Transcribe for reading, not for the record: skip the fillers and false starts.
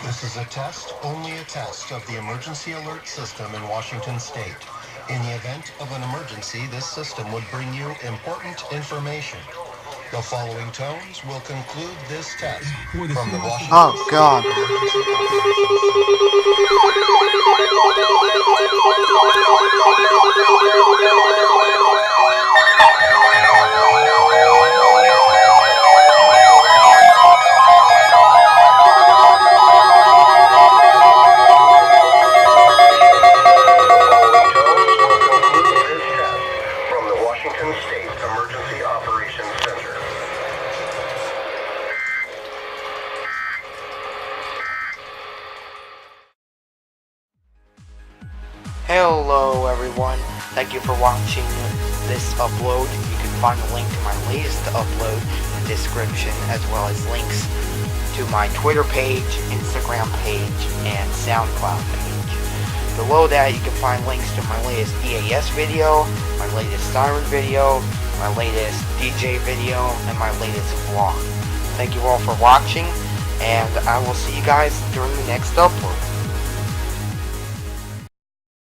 This is a test, only a test, of the emergency alert system in Washington State. In the event of an emergency, this system would bring you important information. The following tones will conclude this test from the Washington Oh, God. State Emergency Operations Center. Hello everyone, thank you for watching this upload. You can find a link to my latest upload in the description, as well as links to my Twitter page, Instagram page, and SoundCloud page. Below that you can find links to my latest EAS video, my latest siren video, my latest DJ video, and my latest vlog. Thank you all for watching, and I will see you guys during the next upload.